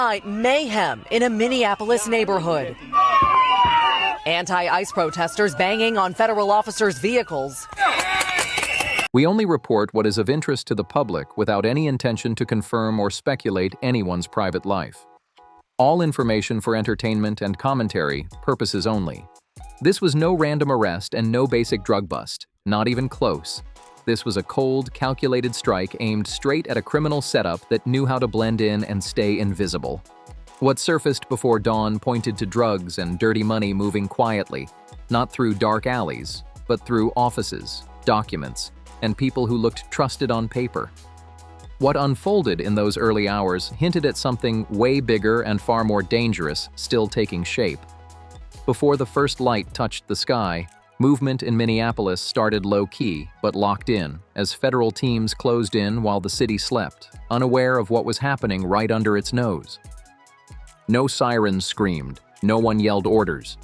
Mayhem in a Minneapolis neighborhood. Anti-ICE protesters banging on federal officers' vehicles. We only report what is of interest to the public without any intention to confirm or speculate anyone's private life. All information for entertainment and commentary purposes only. This was no random arrest and no basic drug bust, not even close. This was a cold, calculated strike aimed straight at a criminal setup that knew how to blend in and stay invisible. What surfaced before dawn pointed to drugs and dirty money moving quietly, not through dark alleys, but through offices, documents, and people who looked trusted on paper. What unfolded in those early hours hinted at something way bigger and far more dangerous still taking shape. Before the first light touched the sky, movement in Minneapolis started low-key but locked in as federal teams closed in while the city slept, unaware of what was happening right under its nose. No sirens screamed, no one yelled orders.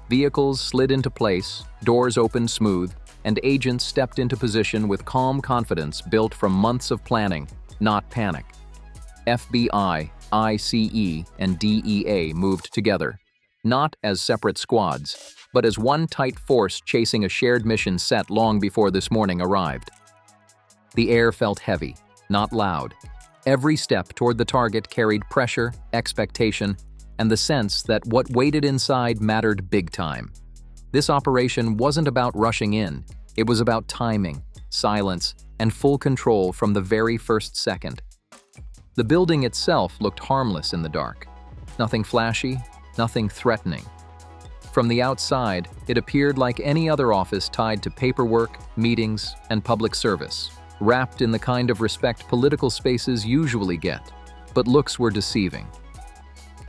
Vehicles slid into place, doors opened smooth, and agents stepped into position with calm confidence built from months of planning, not panic. FBI, ICE, and DEA moved together, not as separate squads, but as one tight force chasing a shared mission set long before this morning arrived. The air felt heavy, not loud. Every step toward the target carried pressure, expectation, and the sense that what waited inside mattered big time. This operation wasn't about rushing in, it was about timing, silence, and full control from the very first second. The building itself looked harmless in the dark. Nothing flashy, nothing threatening. From the outside, it appeared like any other office tied to paperwork, meetings, and public service, wrapped in the kind of respect political spaces usually get, but looks were deceiving.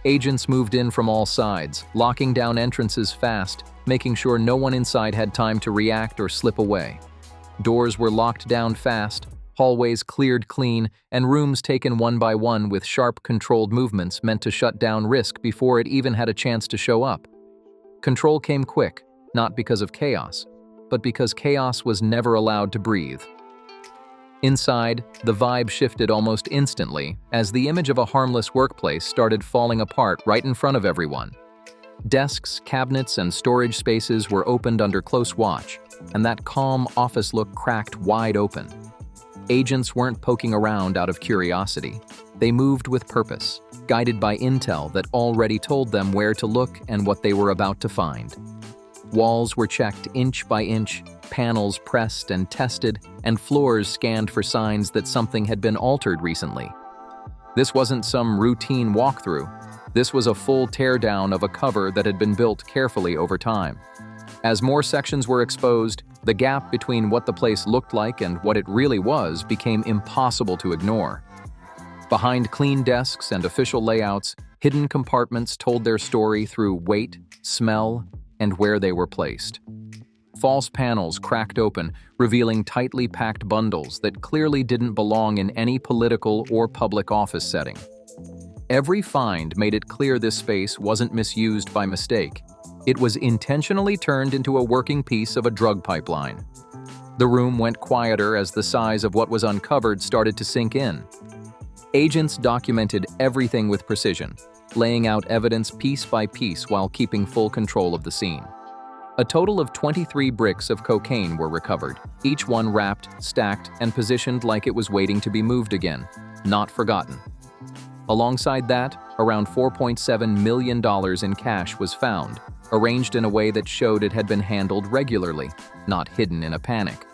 Agents moved in from all sides, locking down entrances fast, making sure no one inside had time to react or slip away. Doors were locked down fast, hallways cleared clean, and rooms taken one by one with sharp, controlled movements meant to shut down risk before it even had a chance to show up. Control came quick, not because of chaos, but because chaos was never allowed to breathe. Inside, the vibe shifted almost instantly as the image of a harmless workplace started falling apart right in front of everyone. Desks, cabinets, and storage spaces were opened under close watch, and that calm office look cracked wide open. Agents weren't poking around out of curiosity. They moved with purpose, guided by intel that already told them where to look and what they were about to find. Walls were checked inch by inch, panels pressed and tested, and floors scanned for signs that something had been altered recently. This wasn't some routine walkthrough. This was a full teardown of a cover that had been built carefully over time. As more sections were exposed, the gap between what the place looked like and what it really was became impossible to ignore. Behind clean desks and official layouts, hidden compartments told their story through weight, smell, and where they were placed. False panels cracked open, revealing tightly packed bundles that clearly didn't belong in any political or public office setting. Every find made it clear this space wasn't misused by mistake. It was intentionally turned into a working piece of a drug pipeline. The room went quieter as the size of what was uncovered started to sink in. Agents documented everything with precision, laying out evidence piece by piece while keeping full control of the scene. A total of 23 bricks of cocaine were recovered, each one wrapped, stacked, and positioned like it was waiting to be moved again, not forgotten. Alongside that, around $4.7 million in cash was found, arranged in a way that showed it had been handled regularly, not hidden in a panic.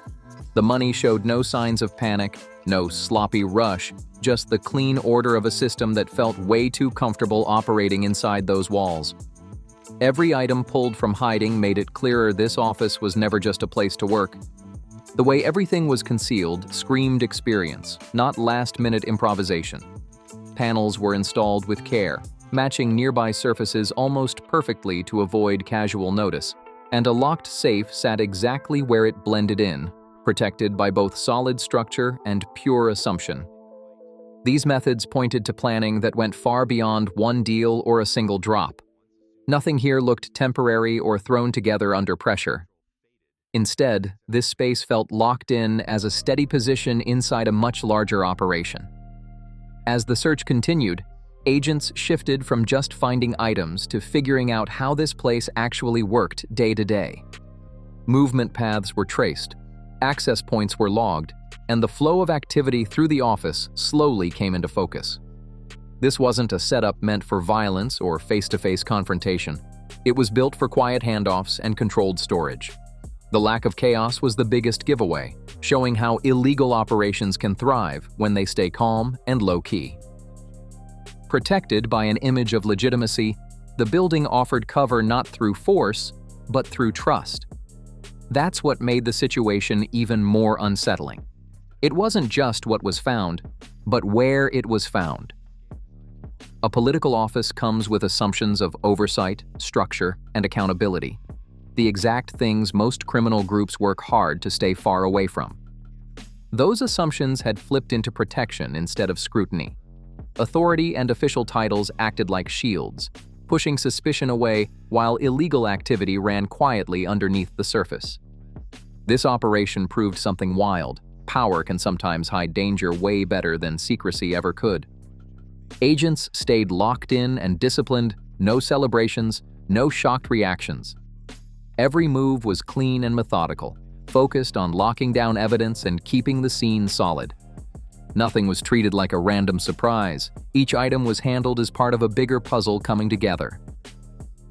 The money showed no signs of panic, no sloppy rush, just the clean order of a system that felt way too comfortable operating inside those walls. Every item pulled from hiding made it clearer this office was never just a place to work. The way everything was concealed screamed experience, not last-minute improvisation. Panels were installed with care, matching nearby surfaces almost perfectly to avoid casual notice, and a locked safe sat exactly where it blended in, protected by both solid structure and pure assumption. These methods pointed to planning that went far beyond one deal or a single drop. Nothing here looked temporary or thrown together under pressure. Instead, this space felt locked in as a steady position inside a much larger operation. As the search continued, Agents shifted from just finding items to figuring out how this place actually worked day to day. Movement paths were traced, access points were logged, and the flow of activity through the office slowly came into focus. This wasn't a setup meant for violence or face-to-face confrontation. It was built for quiet handoffs and controlled storage. The lack of chaos was the biggest giveaway, showing how illegal operations can thrive when they stay calm and low-key. Protected by an image of legitimacy, the building offered cover not through force, but through trust. That's what made the situation even more unsettling. It wasn't just what was found, but where it was found. A political office comes with assumptions of oversight, structure, and accountability, the exact things most criminal groups work hard to stay far away from. Those assumptions had flipped into protection instead of scrutiny. Authority and official titles acted like shields, pushing suspicion away while illegal activity ran quietly underneath the surface. This operation proved something wild. Power can sometimes hide danger way better than secrecy ever could. Agents stayed locked in and disciplined, no celebrations, no shocked reactions. Every move was clean and methodical, focused on locking down evidence and keeping the scene solid. Nothing was treated like a random surprise. Each item was handled as part of a bigger puzzle coming together.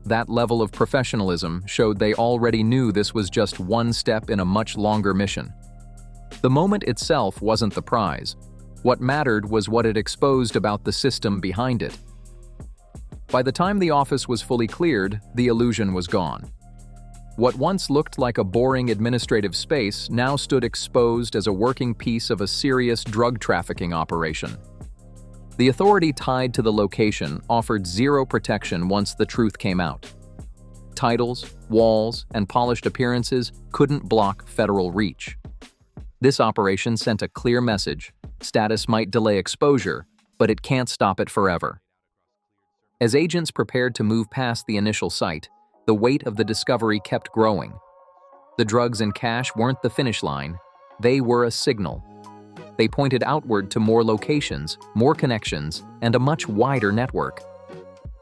That level of professionalism showed they already knew this was just one step in a much longer mission. The moment itself wasn't the prize. What mattered was what it exposed about the system behind it. By the time the office was fully cleared, the illusion was gone. What once looked like a boring administrative space now stood exposed as a working piece of a serious drug trafficking operation. The authority tied to the location offered zero protection once the truth came out. Titles, walls, and polished appearances couldn't block federal reach. This operation sent a clear message: status might delay exposure, but it can't stop it forever. As agents prepared to move past the initial site, the weight of the discovery kept growing. The drugs and cash weren't the finish line, they were a signal. They pointed outward to more locations, more connections, and a much wider network.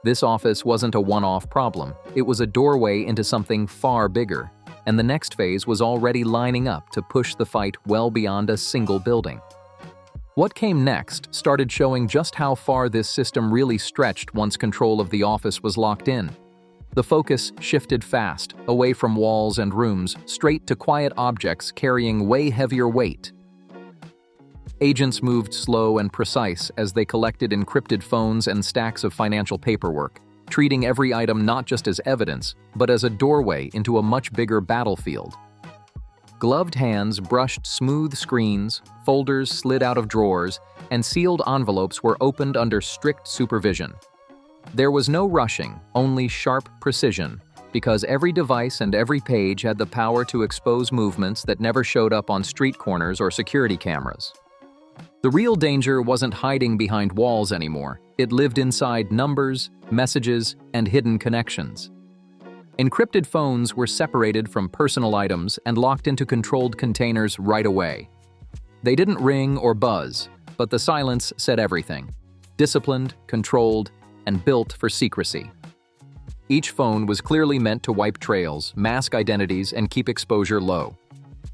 This office wasn't a one-off problem, it was a doorway into something far bigger, and the next phase was already lining up to push the fight well beyond a single building. What came next started showing just how far this system really stretched once control of the office was locked in. The focus shifted fast, away from walls and rooms, straight to quiet objects carrying way heavier weight. Agents moved slow and precise as they collected encrypted phones and stacks of financial paperwork, treating every item not just as evidence, but as a doorway into a much bigger battlefield. Gloved hands brushed smooth screens, folders slid out of drawers, and sealed envelopes were opened under strict supervision. There was no rushing, only sharp precision, because every device and every page had the power to expose movements that never showed up on street corners or security cameras. The real danger wasn't hiding behind walls anymore. It lived inside numbers, messages, and hidden connections. Encrypted phones were separated from personal items and locked into controlled containers right away. They didn't ring or buzz, but the silence said everything. Disciplined, controlled, and built for secrecy. Each phone was clearly meant to wipe trails, mask identities, and keep exposure low.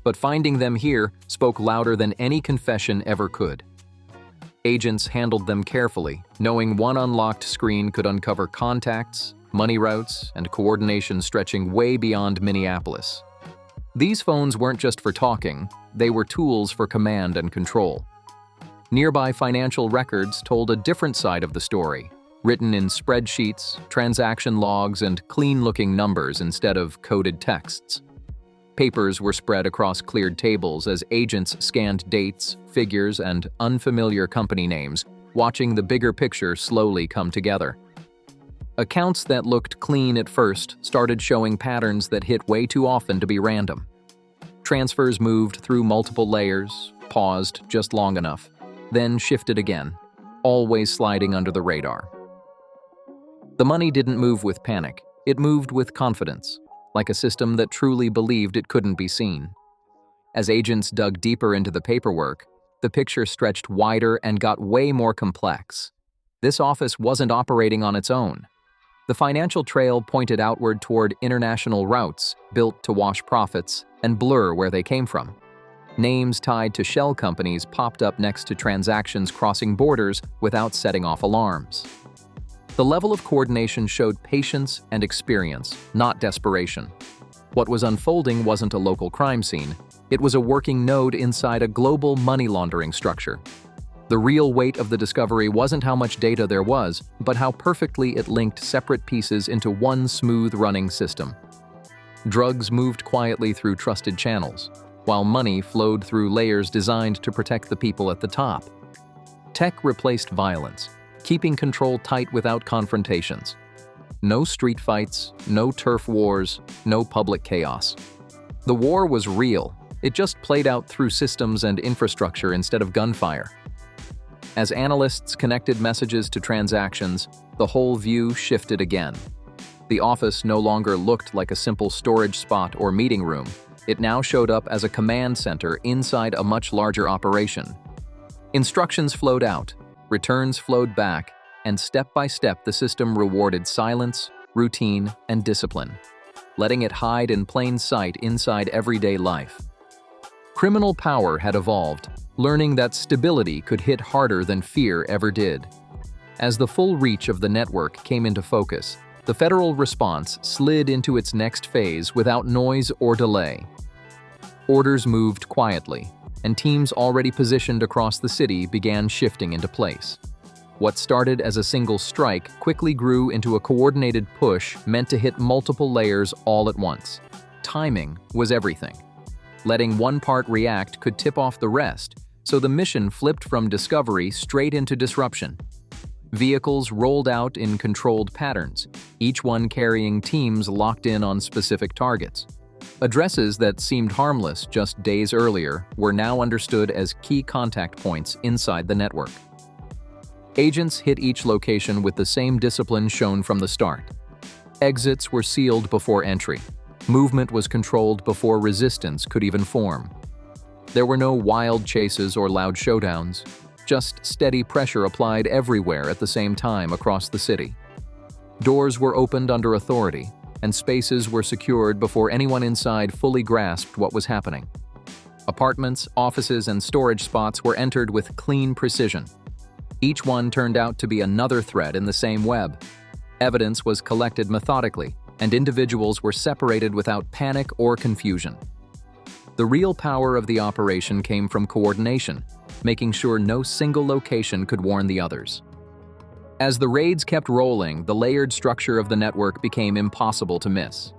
But finding them here spoke louder than any confession ever could. Agents handled them carefully, knowing one unlocked screen could uncover contacts, money routes, and coordination stretching way beyond Minneapolis. These phones weren't just for talking, they were tools for command and control. Nearby financial records told a different side of the story, written in spreadsheets, transaction logs, and clean-looking numbers instead of coded texts. Papers were spread across cleared tables as agents scanned dates, figures, and unfamiliar company names, watching the bigger picture slowly come together. Accounts that looked clean at first started showing patterns that hit way too often to be random. Transfers moved through multiple layers, paused just long enough, then shifted again, always sliding under the radar. The money didn't move with panic, it moved with confidence, like a system that truly believed it couldn't be seen. As agents dug deeper into the paperwork, the picture stretched wider and got way more complex. This office wasn't operating on its own. The financial trail pointed outward toward international routes built to wash profits and blur where they came from. Names tied to shell companies popped up next to transactions crossing borders without setting off alarms. The level of coordination showed patience and experience, not desperation. What was unfolding wasn't a local crime scene. It was a working node inside a global money laundering structure. The real weight of the discovery wasn't how much data there was, but how perfectly it linked separate pieces into one smooth-running system. Drugs moved quietly through trusted channels, while money flowed through layers designed to protect the people at the top. Tech replaced violence, keeping control tight without confrontations. No street fights, no turf wars, no public chaos. The war was real. It just played out through systems and infrastructure instead of gunfire. As analysts connected messages to transactions, the whole view shifted again. The office no longer looked like a simple storage spot or meeting room. It now showed up as a command center inside a much larger operation. Instructions flowed out, returns flowed back, and step by step the system rewarded silence, routine, and discipline, letting it hide in plain sight inside everyday life. Criminal power had evolved, learning that stability could hit harder than fear ever did. As the full reach of the network came into focus, the federal response slid into its next phase without noise or delay. Orders moved quietly, and teams already positioned across the city began shifting into place. What started as a single strike quickly grew into a coordinated push meant to hit multiple layers all at once. Timing was everything. Letting one part react could tip off the rest, so the mission flipped from discovery straight into disruption. Vehicles rolled out in controlled patterns, each one carrying teams locked in on specific targets. Addresses that seemed harmless just days earlier were now understood as key contact points inside the network. Agents hit each location with the same discipline shown from the start. Exits were sealed before entry. Movement was controlled before resistance could even form. There were no wild chases or loud showdowns, just steady pressure applied everywhere at the same time across the city. Doors were opened under authority, and spaces were secured before anyone inside fully grasped what was happening. Apartments, offices, and storage spots were entered with clean precision. Each one turned out to be another thread in the same web. Evidence was collected methodically, and individuals were separated without panic or confusion. The real power of the operation came from coordination, making sure no single location could warn the others. As the raids kept rolling, the layered structure of the network became impossible to miss.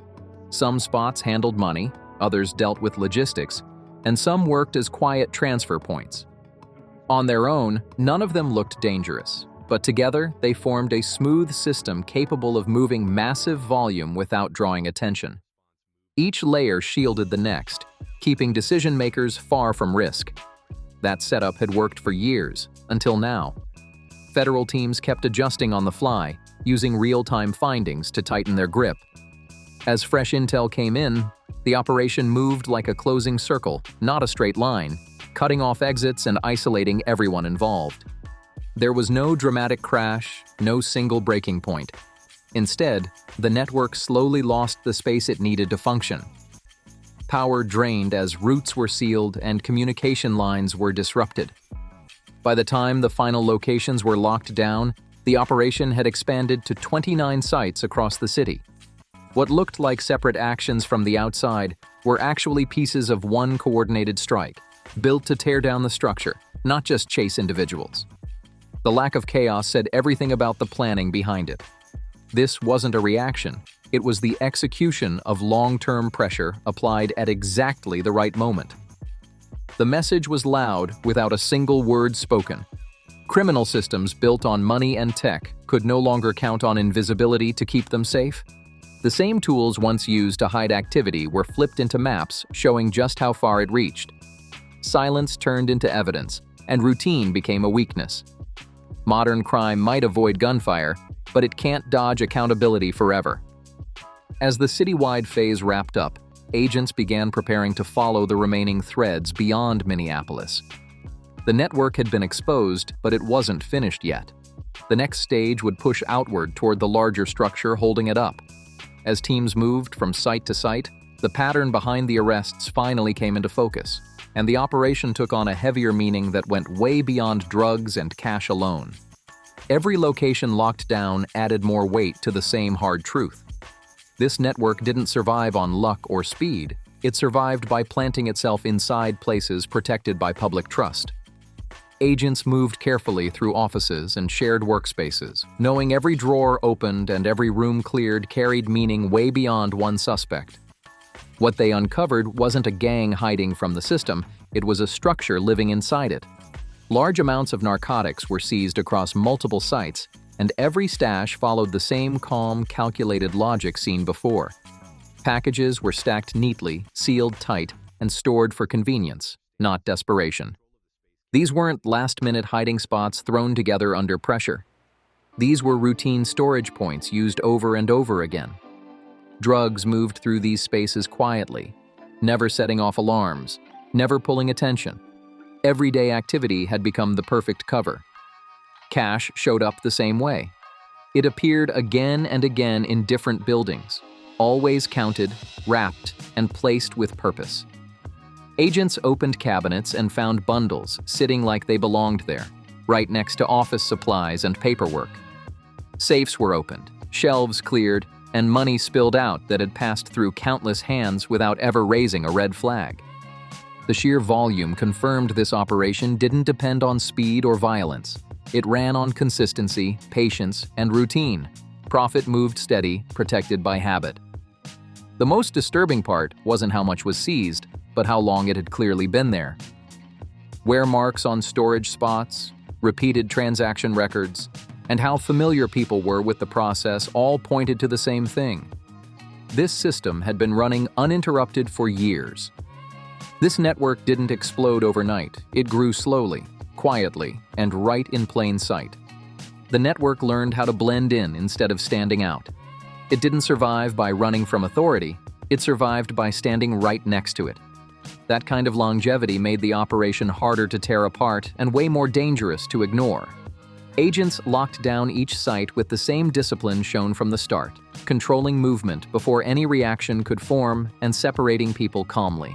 Some spots handled money, others dealt with logistics, and some worked as quiet transfer points. On their own, none of them looked dangerous, but together they formed a smooth system capable of moving massive volume without drawing attention. Each layer shielded the next, keeping decision-makers far from risk. That setup had worked for years, until now. Federal teams kept adjusting on the fly, using real-time findings to tighten their grip. As fresh intel came in, the operation moved like a closing circle, not a straight line, cutting off exits and isolating everyone involved. There was no dramatic crash, no single breaking point. Instead, the network slowly lost the space it needed to function. Power drained as routes were sealed and communication lines were disrupted. By the time the final locations were locked down, the operation had expanded to 29 sites across the city. What looked like separate actions from the outside were actually pieces of one coordinated strike, built to tear down the structure, not just chase individuals. The lack of chaos said everything about the planning behind it. This wasn't a reaction. It was the execution of long-term pressure applied at exactly the right moment. The message was loud without a single word spoken. Criminal systems built on money and tech could no longer count on invisibility to keep them safe. The same tools once used to hide activity were flipped into maps showing just how far it reached. Silence turned into evidence, and routine became a weakness. Modern crime might avoid gunfire, but it can't dodge accountability forever. As the citywide phase wrapped up, agents began preparing to follow the remaining threads beyond Minneapolis. The network had been exposed, but it wasn't finished yet. The next stage would push outward toward the larger structure holding it up. As teams moved from site to site, the pattern behind the arrests finally came into focus, and the operation took on a heavier meaning that went way beyond drugs and cash alone. Every location locked down added more weight to the same hard truth. This network didn't survive on luck or speed. It survived by planting itself inside places protected by public trust. Agents moved carefully through offices and shared workspaces, knowing every drawer opened and every room cleared carried meaning way beyond one suspect. What they uncovered wasn't a gang hiding from the system, it was a structure living inside it. Large amounts of narcotics were seized across multiple sites, and every stash followed the same calm, calculated logic seen before. Packages were stacked neatly, sealed tight, and stored for convenience, not desperation. These weren't last-minute hiding spots thrown together under pressure. These were routine storage points used over and over again. Drugs moved through these spaces quietly, never setting off alarms, never pulling attention. Everyday activity had become the perfect cover. Cash showed up the same way. It appeared again and again in different buildings, always counted, wrapped, and placed with purpose. Agents opened cabinets and found bundles sitting like they belonged there, right next to office supplies and paperwork. Safes were opened, shelves cleared, and money spilled out that had passed through countless hands without ever raising a red flag. The sheer volume confirmed this operation didn't depend on speed or violence. It ran on consistency, patience, and routine. Profit moved steady, protected by habit. The most disturbing part wasn't how much was seized, but how long it had clearly been there. Wear marks on storage spots, repeated transaction records, and how familiar people were with the process all pointed to the same thing. This system had been running uninterrupted for years. This network didn't explode overnight. It grew slowly, quietly, and right in plain sight. The network learned how to blend in instead of standing out. It didn't survive by running from authority. It survived by standing right next to it. That kind of longevity made the operation harder to tear apart and way more dangerous to ignore. Agents locked down each site with the same discipline shown from the start, controlling movement before any reaction could form and separating people calmly.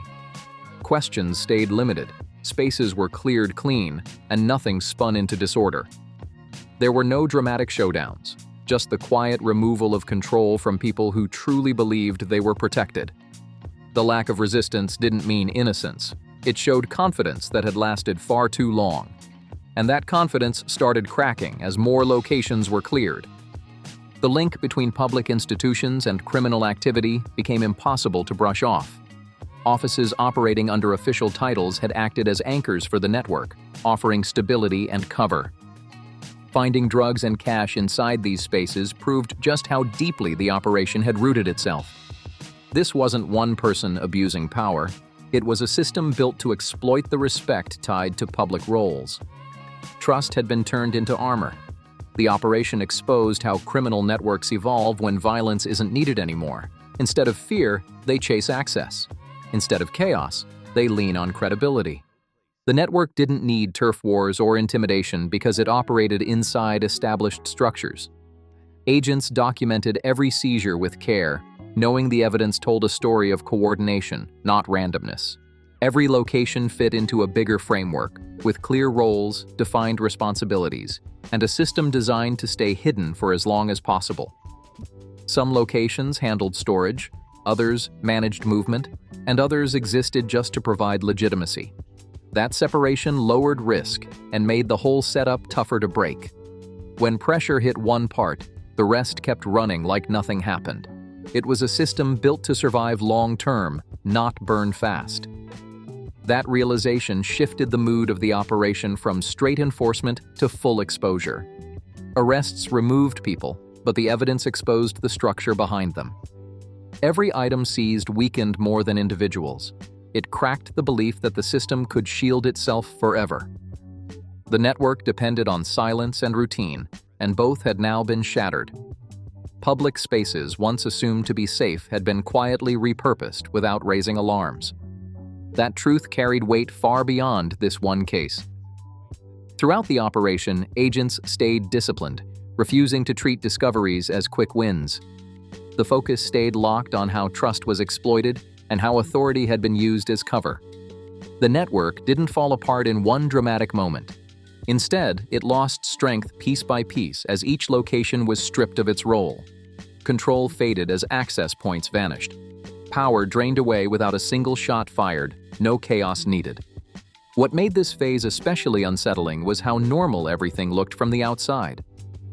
Questions stayed limited, spaces were cleared clean, and nothing spun into disorder. There were no dramatic showdowns, just the quiet removal of control from people who truly believed they were protected. The lack of resistance didn't mean innocence. It showed confidence that had lasted far too long. And that confidence started cracking as more locations were cleared. The link between public institutions and criminal activity became impossible to brush off. Offices operating under official titles had acted as anchors for the network, offering stability and cover. Finding drugs and cash inside these spaces proved just how deeply the operation had rooted itself. This wasn't one person abusing power. It was a system built to exploit the respect tied to public roles. Trust had been turned into armor. The operation exposed how criminal networks evolve when violence isn't needed anymore. Instead of fear, they chase access. Instead of chaos, they lean on credibility. The network didn't need turf wars or intimidation because it operated inside established structures. Agents documented every seizure with care, knowing the evidence told a story of coordination, not randomness. Every location fit into a bigger framework, with clear roles, defined responsibilities, and a system designed to stay hidden for as long as possible. Some locations handled storage, others managed movement, and others existed just to provide legitimacy. That separation lowered risk and made the whole setup tougher to break. When pressure hit one part, the rest kept running like nothing happened. It was a system built to survive long-term, not burn fast. That realization shifted the mood of the operation from straight enforcement to full exposure. Arrests removed people, but the evidence exposed the structure behind them. Every item seized weakened more than individuals. It cracked the belief that the system could shield itself forever. The network depended on silence and routine, and both had now been shattered. Public spaces once assumed to be safe had been quietly repurposed without raising alarms. That truth carried weight far beyond this one case. Throughout the operation, agents stayed disciplined, refusing to treat discoveries as quick wins. The focus stayed locked on how trust was exploited and how authority had been used as cover. The network didn't fall apart in one dramatic moment. Instead, it lost strength piece by piece as each location was stripped of its role. Control faded as access points vanished. Power drained away without a single shot fired, no chaos needed. What made this phase especially unsettling was how normal everything looked from the outside.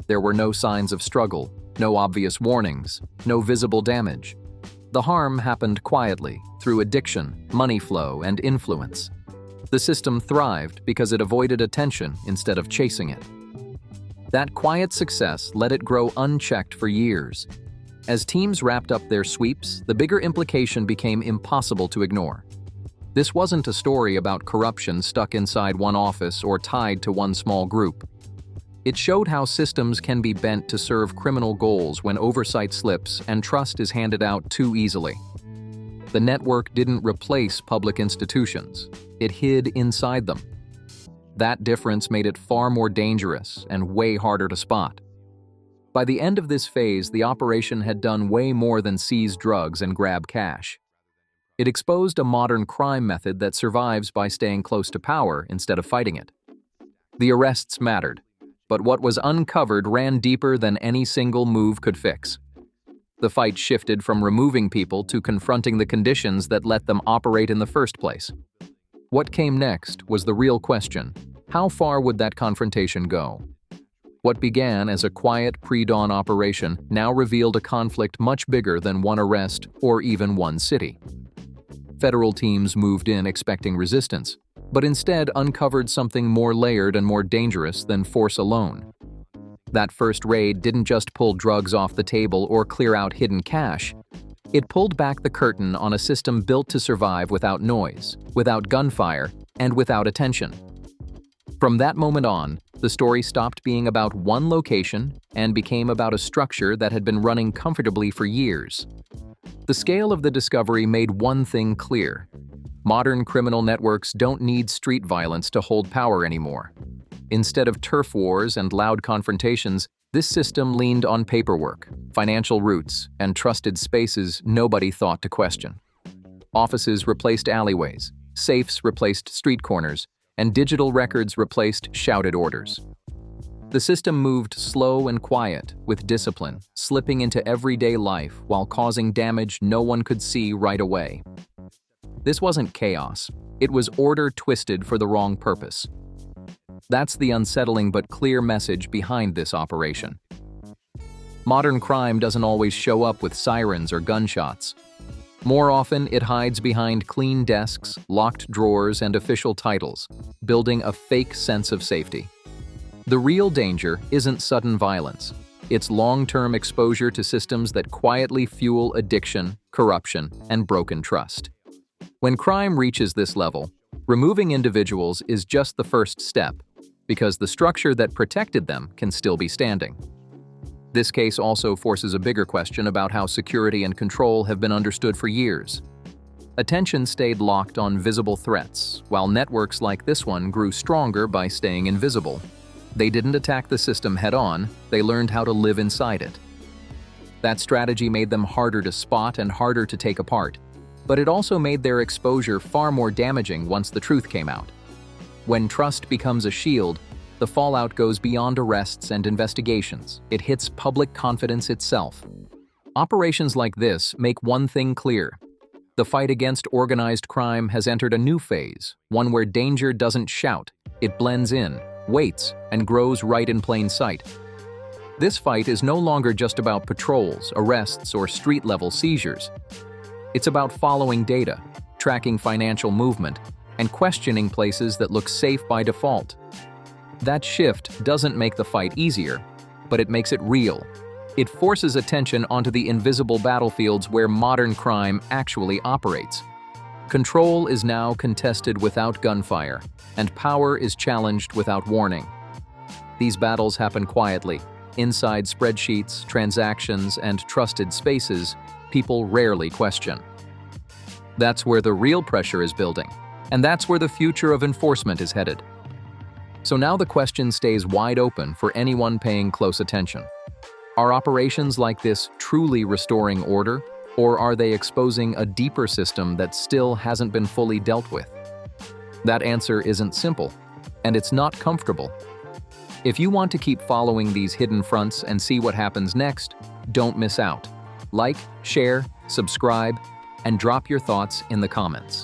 There were no signs of struggle, no obvious warnings, no visible damage. The harm happened quietly, through addiction, money flow, and influence. The system thrived because it avoided attention instead of chasing it. That quiet success let it grow unchecked for years. As teams wrapped up their sweeps, the bigger implication became impossible to ignore. This wasn't a story about corruption stuck inside one office or tied to one small group. It showed how systems can be bent to serve criminal goals when oversight slips and trust is handed out too easily. The network didn't replace public institutions. It hid inside them. That difference made it far more dangerous and way harder to spot. By the end of this phase, the operation had done way more than seize drugs and grab cash. It exposed a modern crime method that survives by staying close to power instead of fighting it. The arrests mattered, but what was uncovered ran deeper than any single move could fix. The fight shifted from removing people to confronting the conditions that let them operate in the first place. What came next was the real question: how far would that confrontation go? What began as a quiet pre-dawn operation now revealed a conflict much bigger than one arrest or even one city. Federal teams moved in expecting resistance, but instead uncovered something more layered and more dangerous than force alone. That first raid didn't just pull drugs off the table or clear out hidden cash. It pulled back the curtain on a system built to survive without noise, without gunfire, and without attention. From that moment on, the story stopped being about one location and became about a structure that had been running comfortably for years. The scale of the discovery made one thing clear: modern criminal networks don't need street violence to hold power anymore. Instead of turf wars and loud confrontations, this system leaned on paperwork, financial routes, and trusted spaces nobody thought to question. Offices replaced alleyways, safes replaced street corners, and digital records replaced shouted orders. The system moved slow and quiet, with discipline, slipping into everyday life while causing damage no one could see right away. This wasn't chaos. It was order twisted for the wrong purpose. That's the unsettling but clear message behind this operation. Modern crime doesn't always show up with sirens or gunshots. More often, it hides behind clean desks, locked drawers, and official titles, building a fake sense of safety. The real danger isn't sudden violence. It's long-term exposure to systems that quietly fuel addiction, corruption, and broken trust. When crime reaches this level, removing individuals is just the first step, because the structure that protected them can still be standing. This case also forces a bigger question about how security and control have been understood for years. Attention stayed locked on visible threats, while networks like this one grew stronger by staying invisible. They didn't attack the system head-on, they learned how to live inside it. That strategy made them harder to spot and harder to take apart, but it also made their exposure far more damaging once the truth came out. When trust becomes a shield, the fallout goes beyond arrests and investigations. It hits public confidence itself. Operations like this make one thing clear: the fight against organized crime has entered a new phase, one where danger doesn't shout, it blends in, waits, and grows right in plain sight. This fight is no longer just about patrols, arrests, or street-level seizures. It's about following data, tracking financial movement, and questioning places that look safe by default. That shift doesn't make the fight easier, but it makes it real. It forces attention onto the invisible battlefields where modern crime actually operates. Control is now contested without gunfire, and power is challenged without warning. These battles happen quietly, inside spreadsheets, transactions, and trusted spaces people rarely question. That's where the real pressure is building, and that's where the future of enforcement is headed. So now the question stays wide open for anyone paying close attention. Are operations like this truly restoring order, or are they exposing a deeper system that still hasn't been fully dealt with? That answer isn't simple, and it's not comfortable. If you want to keep following these hidden fronts and see what happens next, don't miss out. Like, share, subscribe, and drop your thoughts in the comments.